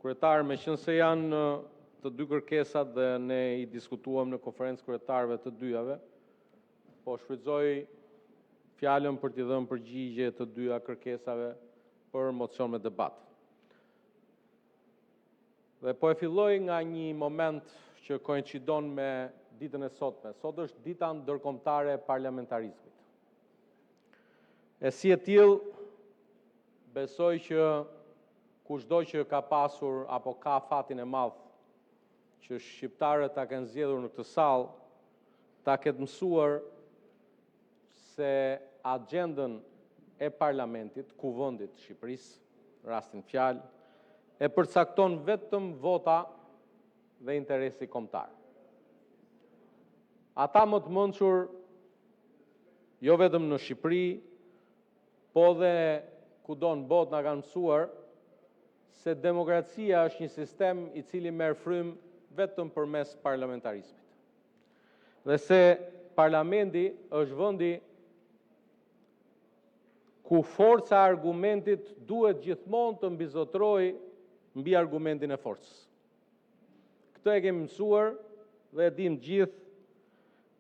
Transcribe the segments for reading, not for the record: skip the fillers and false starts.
Kryetar, me qenë se janë të dy kërkesat dhe ne i diskutuam në konferencë kryetarëve të dyjave, po shfrytëzoj fjalën për t'i dhënë përgjigje të dyja kërkesave për mocion me debat. Dhe po e filloj nga një moment që koincidon me ditën e sotme. Sot është dita ndërkombëtare e parlamentarizmit. E si e tillë, besoj që kushdo që ka pasur apo ka fatin e madh që shqiptarët ta kenë zgjedhur në këtë sallë, ta ketë mësuar se agjendën e parlamentit, kuvendit të Shqipërisë, rastin fjalë, e përcakton vetëm vota dhe interesi kombëtar. Ata më të mençur, jo vetëm në Shqipëri, po dhe kudo në botë na kanë mësuar se demokracia është një sistem i cili merr frymë vetëm përmes parlamentarizmit. Dhe se parlamenti është vendi ku forca e argumentit duhet gjithmonë të mbizotrojë mbi argumentin e forcës. Këtë e kemi mësuar dhe e dim gjithë,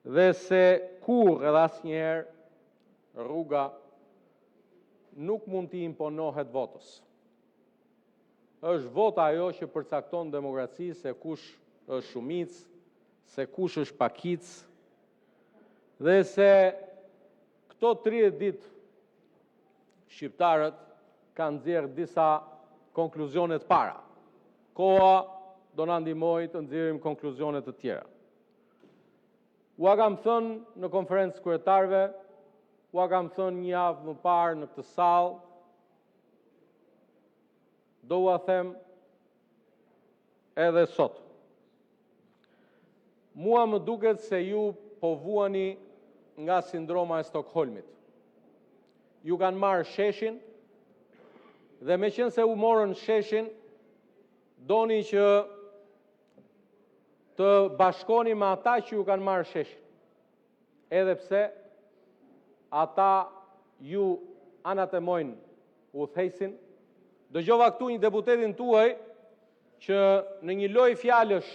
dhe se kurrë edhe asnjëherë rruga nuk mund t'i imponohet votës. Është vota ajo që përcakton demokraci, se kush është shumicë, se kush është pakicë, dhe se këto 30 ditë shqiptarët kanë nxjerrë disa konkluzione të para. Koha do na ndihmojë të nxjerrim konkluzione të tjera. Ua kam thënë në konferencë kryetarëve, ua kam thënë një javë më parë në këtë sallë, do ua them edhe sot. Mua më duket se ju po vuani nga sindroma e Stockholmit. Ju kanë marrë sheshin dhe me qenë se u morën sheshin, doni që të bashkoni me ata që ju kanë marrë sheshin. Edhe pse ata ju anatemojnë udhëheqësin. Dëgjova këtu një deputetin tuaj që në një lojë fjalësh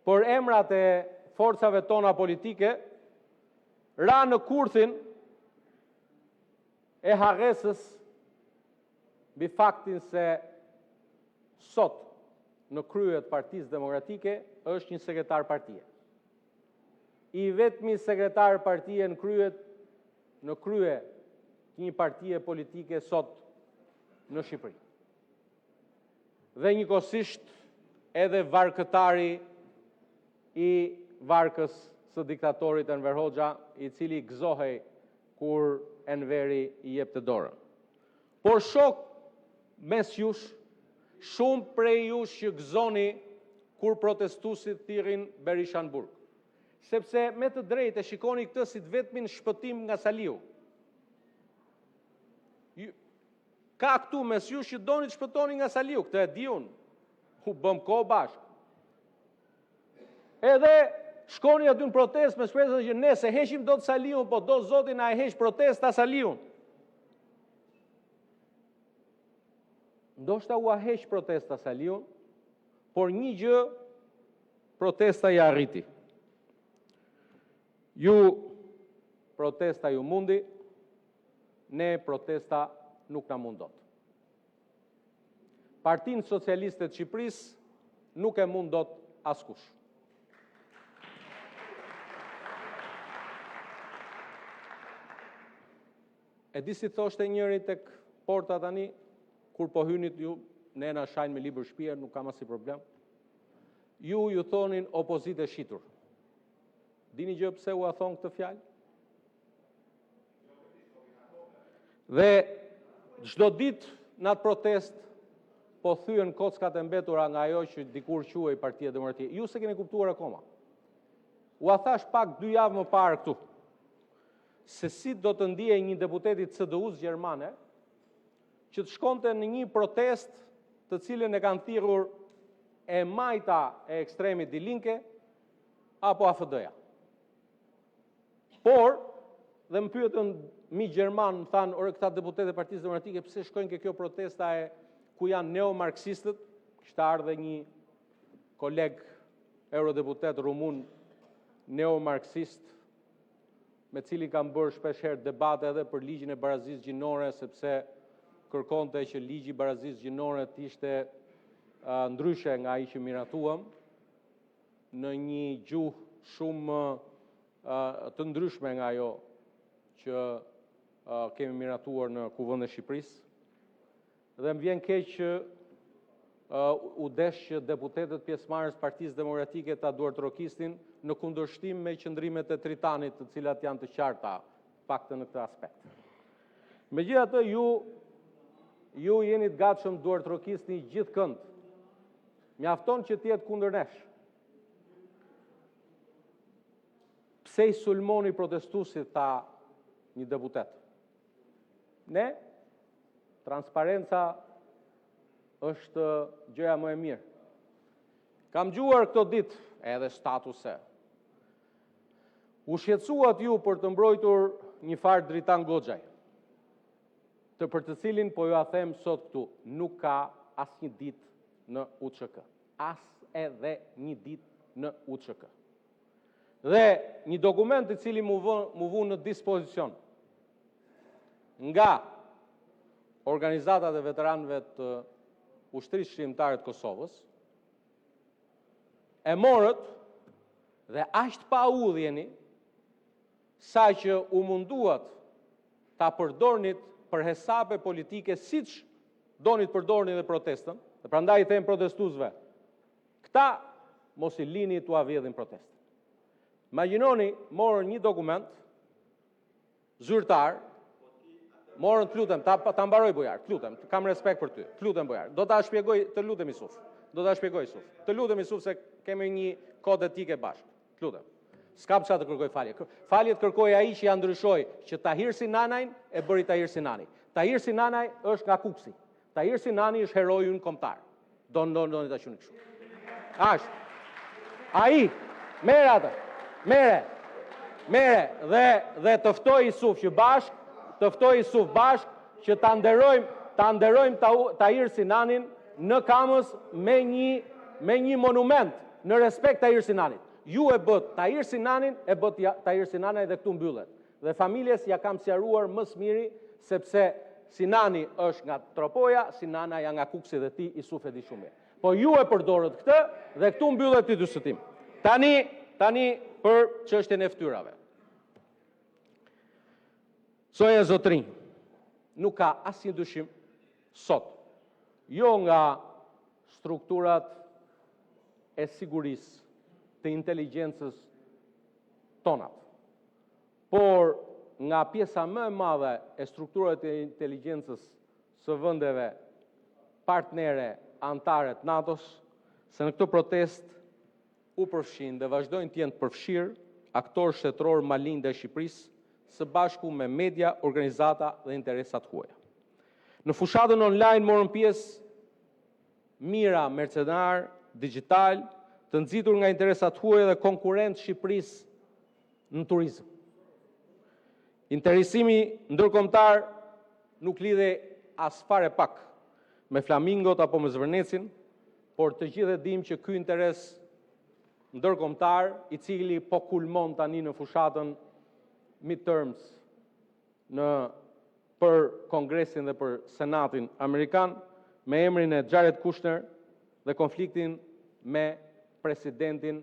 për emrat e forcave tona politike, ra në kurthin e harresës mbi faktin se sot në krye të Partisë Demokratike është një sekretar partie. I vetmi sekretar partie në krye një partie politike sot në Shqipëri. Dhe njëkohësisht edhe varkëtari i varkës së diktatorit Enver Hoxha, i cili gëzohej kur Enveri i jepte dorën. Por shok mes jush, shumë prej jush që gëzoni kur protestuesit thirrin Berisha në burg. Sepse me të drejtë e shikoni këtë si të vetmin shpëtim nga Saliu. Ka këtu mes ju që doni të shpëtoni nga Saliu, këtë e di unë, u bëm kohë bashkë. Edhe shkoni aty në protestë me shpresën që ne se heqim do të Saliun, po do Zoti na e heq protesta Saliun. Ndoshta u heq protesta Saliun, por një gjë protesta ja arriti. Ju protesta ju mundi, ne protesta nuk na mundot. Partinë Socialiste të Shqipërisë nuk e mundot askush. E di si thoshte njëri tek porta tani, kur po hynit ju, ne na shajnë me libër shtëpie, nuk kam asnjë problem. Ju thonin opozitë e shitur. Dini gjë pse u a thon këtë fjalë? Dhe çdo ditë në atë protest po thyen kockat e mbetura nga ajo që dikur quhej Partia Demokratike. Ju se keni kuptuar akoma. U a thash pak 2 javë më parë këtu, se si do të ndiej një deputet i CDU-s gjermane që të shkonte në një protest të cilën e kanë thirrur e majta e ekstremit Die Linke apo AFD-ja. Por, dhe më pyetën mi Gjerman, më thanë, ore këta deputet e Partisë Demokratike, pse shkojnë ke kjo protesta e ku janë neomarksistët, kishte ardhe një koleg eurodeputet rumun neomarksist, me cilin kam bërë shpeshherë debate edhe për ligjin e barazisë gjinore, sepse kërkonte që ligji i barazisë gjinore të ishte ndryshe nga ai që miratuam, në një gjuhë shumë të ndryshme nga ajo që kemi miratuar në Kuvendin e Shqipërisë. Dhe më vjen keq që u desh që deputetët pjesëmarrës Partisë Demokratike ta duartrokistin në kundërshtim me qëndrimet e Tritanit, të cilat janë të qarta, paktën në këtë aspekt. Megjithatë, ju jeni të gatshëm duartrokisni gjithkënd. Mjafton që të jetë kundër nesh. Pse i sulmoni protestuesit, tha një deputet. Ne, transparenca është gjëja më e mirë. Kam dëgjuar këto ditë edhe statuse. U shqetësuat ju për të mbrojtur një farë Dritan Goxhaj, për të cilin po ju a them sot këtu, nuk ka asnjë ditë në UÇK. As edhe një ditë në UÇK. Dhe një dokument i cili mu vun në dispozicion nga organizatat e veteranëve të ushtrisë shqiptare të Kosovës, e morët dhe aq pa udhjeni sa që u munduat ta përdornit për hesape politike, siç donit përdorni dhe protestën, dhe prandaj i them protestuesve, këta mos i lini t'u avjedhin protestën. Imagjinoni, morën një dokument zyrtar, morën, të lutem, ta mbaroj Bujar, të lutem, kam respekt për ty, të lutem Bujar, do ta shpjegoj, të lutem Isuf, të lutem Isuf se kemi një kod etike bashkë, të lutem. S'kam çfarë të kërkoj falje. Faljet kërkoj ai që ja ndryshoi që Tahir Sinanajn e bëri Tahir Sinani. Tahir Sinanaj është nga Kuksi. Tahir Sinani është heroi ynë kombëtar. Doni ta quni kështu. Ashtë. Ai, merre atë. Mere dhe të ftoj Isuf që që ta nderojmë Tahir Sinanin në Kamës me një monument në respekt Tahir Sinanit. Ju e bët Tahir Sinanin, e bët Tahir Sinanaj dhe këtu mbyllet. Dhe familjes ja kam sqaruar më së miri, sepse Sinani është nga Tropoja, Sinana ja nga Kuksi dhe ti Isuf e di shumë. Po ju e përdorët këtë dhe këtu mbyllet ti dyshëtim. Tani për çështjen e ftyrave. Soja zotrinj, nuk ka asnjë dyshim sot, jo nga strukturat e sigurisë të inteligjencës tonat, por nga pjesa më e madhe e strukturave të inteligjencës së vendeve partnere anëtare të NATO-s, se në këtë protest u përfshin dhe vazhdojnë të jenë të përfshirë aktorë shtetëror malin dhe Shqipërisë, së bashku me media, organizata dhe interesat huaja. Në fushatën online morën pjesë mira mercenar, digital, të nxitur nga interesat huaja dhe konkurrent Shqipërisë në turizëm. Interesimi ndërkombëtar nuk lidhe as fare pak me Flamingot apo me Zvërnecin, por të gjithë e dim që ky interes ndërkombëtar, i cili po kulmon tani në fushatën midterms për Kongresin dhe për Senatin Amerikan, me emrin e Jared Kushner dhe konfliktin me presidentin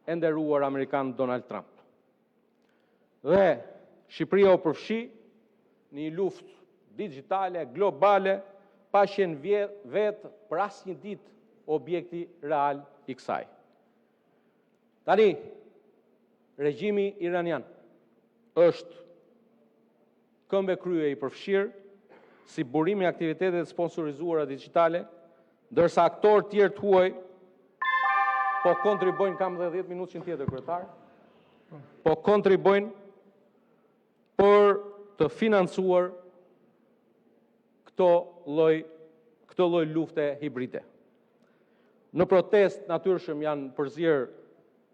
e nderuar Amerikan Donald Trump. Dhe Shqipëria u përfshi në një luftë digjitale, globale, pa qenë vetë për asnjë ditë objekti real i kësaj. Tani, regjimi iranian është këmbë e krye i përfshirë si burimi i aktivitetet sponsorizuara digjitale, ndërsa aktorë tjerë të huaj po kontribojnë, kam dhe 10 minutë që në tjetër kryetar, po kontribojnë për të financuar këto lloj lufte hibride. Në protest natyrshëm janë përzier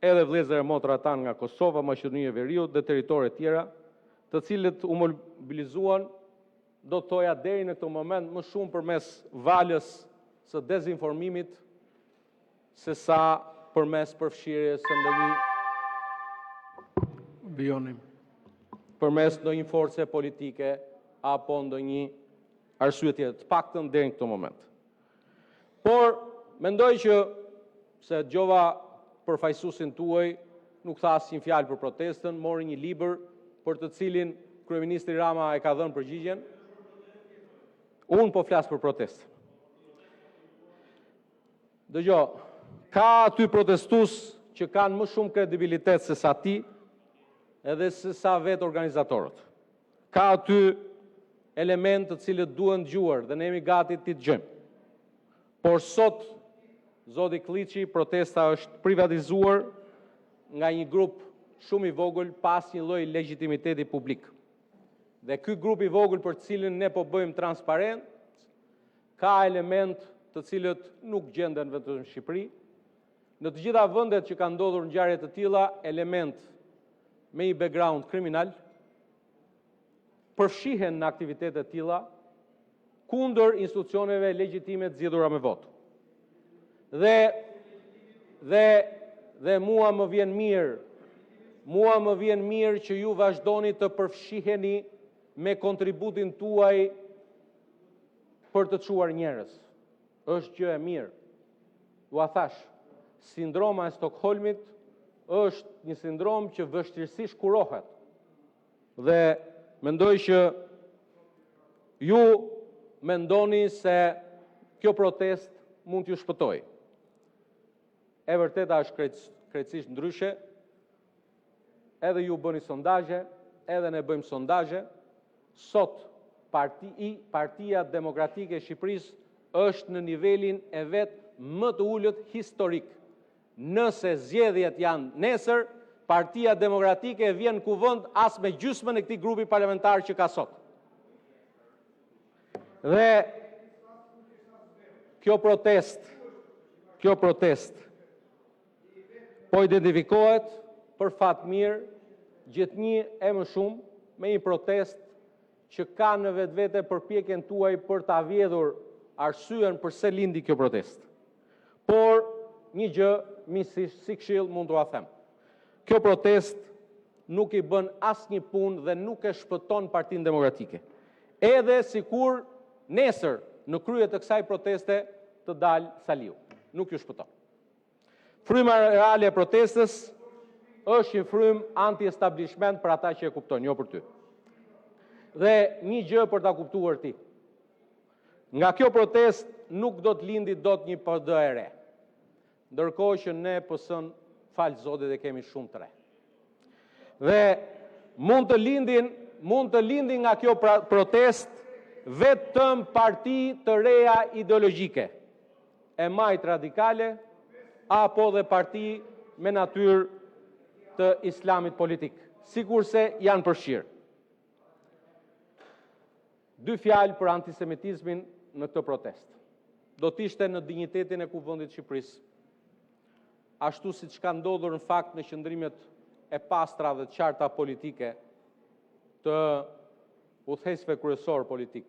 edhe vëllezër e motra tanë nga Kosova, Maqedonia e Veriut dhe territore tjera, të cilët u mobilizuan do të thoja deri në këtë moment më shumë përmes valës së dezinformimit se sa përmes përfshirjes së përmes ndonjë force politike apo ndonjë arsye tjetër, të paktën deri në këtë moment. Por mendoj që se dëgjova përfaqësuesin tuaj nuk tha asnjë fjalë për protestën, mori një libër për të cilin kryeministri Rama e ka dhënë përgjigjen. Unë po flas për protestën. Dëgjoj, ka aty protestues që kanë më shumë kredibilitet se sa ti, edhe se sa vetë organizatorët. Ka aty element të cilët duhen dëgjuar dhe ne jemi gati t'i dëgjojmë. Por sot, zoti Klliçi, protesta është privatizuar nga një grup shumë i vogël pas një lloj legitimiteti publik. Dhe ky grup i vogël për të cilin ne po bëjmë transparent, ka element të cilët nuk gjenden vetëm në Shqipëri. Në të gjitha vendet që kanë ndodhur ngjarje të tilla, element me një background kriminal përfshihen në aktivitete të tilla kundër institucioneve legjitime të zgjedhura me votë. Dhe mua më vjen mirë që ju vazhdoni të përfshiheni me kontributin tuaj për të çuar njerëz. Është gjë e mirë. Ju a thash, sindroma e Stockholmit është një sindrom që vështirësisht kurohet. Dhe mendoj që ju mendoni se kjo protest mund t'ju shpëtojë. E vërteta është krejtësisht ndryshe. Edhe ju bëni sondazhe, edhe ne bëjmë sondazhe. Sot Partia Demokratike e Shqipërisë është në nivelin e vet më të ulët historik. Nëse zgjedhjet janë nesër, Partia Demokratike vjen kuvend as me gjysmën e këtij grupi parlamentar që ka sot. Dhe kjo protest po identifikohet për fat mirë gjithnjë e më shumë me një protest që ka në vetvete përpjekjen tuaj për ta vjedhur arsyen pse lindi kjo protest. Por një gjë si këshill mund t'ua them. Kjo protest nuk i bën asnjë punë dhe nuk e shpëton Partinë Demokratike. Edhe sikur nesër në krye të kësaj proteste të dalë Saliu, nuk ju shpëton. Fryma reale e protestës është një frymë anti-establishment për ata që e kuptojnë, jo për ty. Dhe një gjë për ta kuptuar ti. Nga kjo protest nuk do të lindi dot një PD e re. Ndërkohë që ne PS-n, falë Zotit, e kemi shumë të re. Dhe mund të lindin nga kjo protest vetëm parti të reja ideologjike, e majt radikale, apo dhe parti me natyrë të islamit politik, sikurse janë përfshirë. 2 fjalë për antisemitizmin në këtë protest. Do t'ishte në dinjitetin e kuvendit të Shqipërisë, ashtu siç ka ndodhur në fakt në qëndrimet e pastra dhe të qarta politike të udhëheqësve kryesor politik.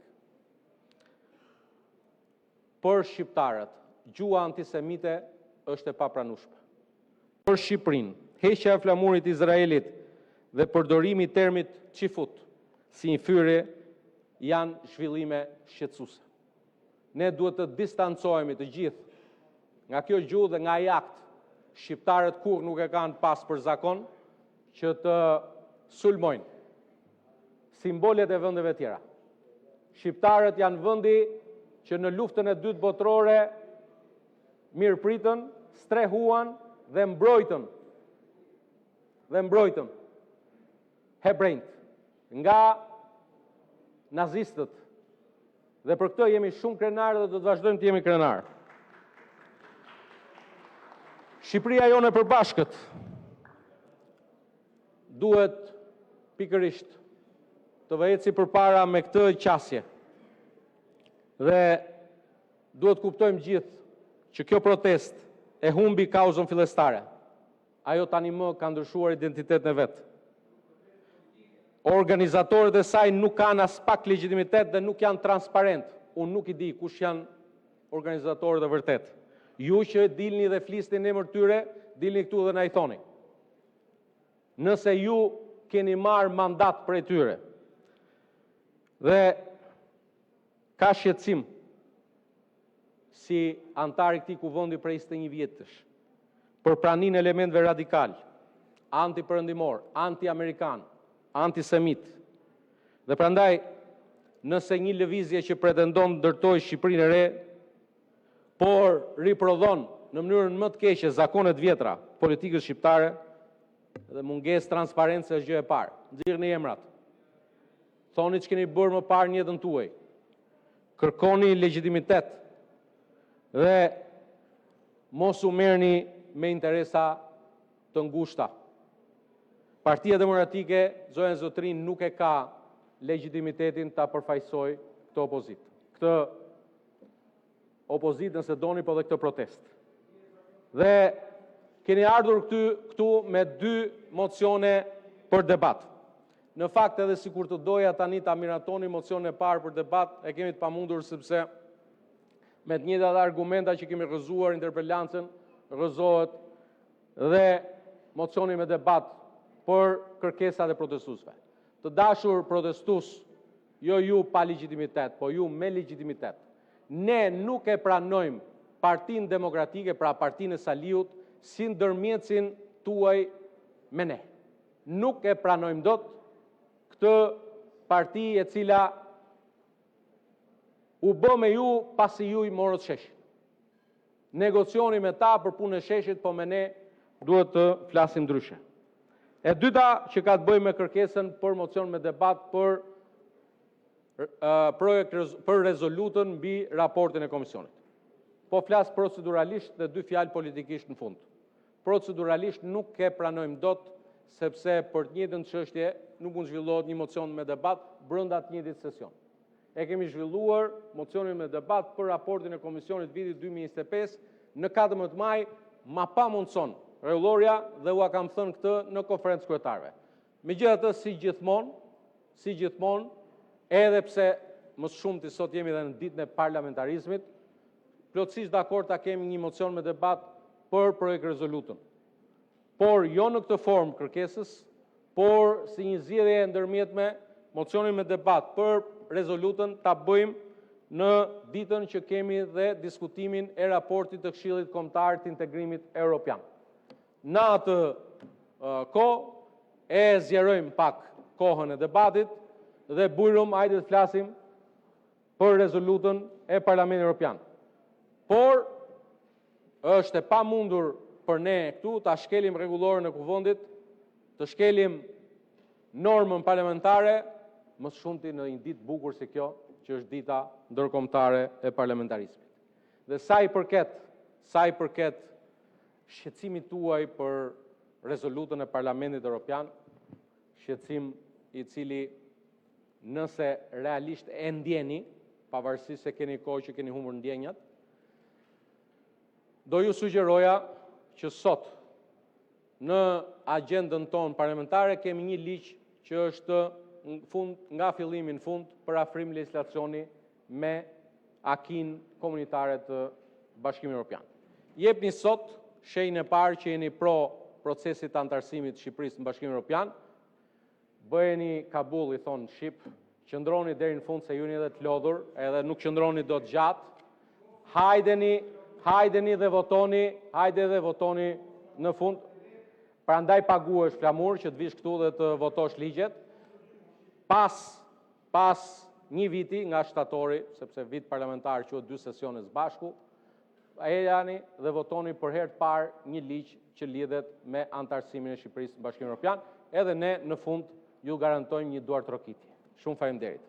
Për shqiptarët, gjua antisemite është e papranueshme. Për Shqipërinë, heqja e flamurit Izraelit dhe përdorimi i termit qifut si një fyrje janë zhvillime shqetësuese. Ne duhet të distancohemi të gjithë nga kjo gjuhë dhe nga ai akt. Shqiptarët kur nuk e kanë pas për zakon që të sulmojnë simbolet e vendeve tjera. Shqiptarët janë vendi që në luftën e dytë botërore mirëpritën, strehuan dhe mbrojtën hebrejt nga nazistët. Dhe për këtë jemi shumë krenarë dhe do të vazhdojmë të jemi krenarë. Shqipëria jone e përbashkët duhet pikërisht të vëheci përpara me këtë qasje. Dhe duhet kuptojmë gjithë që kjo protest e humbi kauzën fillestare. Ajo tani më ka ndryshuar identitetin e vet. organizatorët e saj nuk kanë as pak legitimitet dhe nuk janë transparent. Unë nuk i di kush janë organizatorët e vërtet. Ju që dilni dhe flisni në emër tyre, dilni këtu dhe na i thoni. Nëse ju keni marrë mandat prej tyre dhe ka shqetësim si antari këtij kuvendi prej 21 vjetësh për praninë elementeve radikal, anti-perëndimor, anti-amerikan, antisemit. Dhe prandaj, nëse një lëvizje që pretendon ndërtoj Shqipërinë e re, por riprodhon në mënyrën më të keqe zakonet vjetra politikës shqiptare dhe mungesë transparencë është gjë e parë. Nxirrni emrat. Thoni që keni bërë më parë në jetën tuaj. Kërkoni legjitimitet dhe mos u merrni me interesa të ngushta. Partia Demokratike, zonën e Zotrin, nuk e ka legitimitetin ta përfaqësoj këtë opozitë. Këtë opozitë nëse doni, po dhe këtë protest. Dhe keni ardhur këtu me 2 mocione për debat. Në fakt edhe si kur të doja tani ta miratoni mocionin e parë për debat, e kemi të pamundur sepse me të njëjtat argumenta që kemi rrëzuar interpelancën, rrëzohet dhe mocioni me debat për kërkesat e protestuesve. Të dashur protestues, jo ju pa legjitimitet, po ju me legjitimitet. Ne nuk e pranojmë Partinë Demokratike, pra Partinë e Saliut, si ndërmjetësin tuaj me ne. Nuk e pranojmë dot këtë parti e cila u bë me ju pasi ju i morët sheshin. Negocioni me ta për punën e sheshit, po me ne duhet të flasim ndryshe. E dyta që ka të bëjë me kërkesën për mocion me debat për për rezolutën mbi raportin e komisionit. Po flas proceduralisht dhe 2 fjalë politikisht në fund. Proceduralisht nuk e pranojmë dot, sepse për të njëjtën çështje nuk mund zhvillohet një mocion me debat brenda të njëjtit sesion. E kemi zhvilluar mocionin me debat për raportin e komisionit vitit 2025 në 14 maj, ma pa mundson rregulloria dhe ua kam thënë këtë në konferencë kryetarëve. Megjithatë, si gjithmonë, edhe pse më shumti sot jemi dhe në ditën e parlamentarizmit, plotësisht dakord ta kemi një mocion me debat për projekt rezolutën. Por jo në këtë formë kërkesës, por si një zgjedhje e ndërmjetme, mocionin me debat për rezolutën ta bëjmë në ditën që kemi dhe diskutimin e raportit të Këshillit Kombëtar të Integrimit Evropian. Në atë kohë e zgjerojmë pak kohën e debatit dhe bujrum hajde të flasim për rezolutën e Parlamentit Evropian. Por është e pamundur për ne këtu ta shkelim rregulloren e kuvendit, të shkelim normën parlamentare, më shumti në një ditë bukur si kjo, që është dita ndërkombëtare e parlamentarizmit. Dhe sa i përket shqetësimit tuaj për rezolutën e Parlamentit Evropian, shqetësim i cili nëse realisht e ndjeni, pavarësisht se keni kohë që keni humbur ndjenjat, do ju sugjeroja që sot në agjendën tonë parlamentare kemi një ligj që është nga fillimi në fund për afrim legjislacioni me akin komunitare të Bashkimit Evropian. Jepni sot shenjën e parë që jeni pro procesit të antarësimit të Shqipërisë në Bashkimin Evropian, bëheni Kabull, i thonë Shqip, qëndroni deri në fund se ju jeni edhe të lodhur, edhe nuk qëndroni dot gjatë. Hajdeni dhe votoni në fund. Prandaj paguhesh flamur që të vish këtu dhe të votosh ligjet. Pas një viti nga shtatori, sepse vit parlamentar quhet 2 sesione së bashku, ejani dhe votoni për herë të parë një ligj që lidhet me antarësimin e Shqipërisë në Bashkimin Evropian, edhe ne në fund ju garantojmë një duartrokitje. Shumë faleminderit.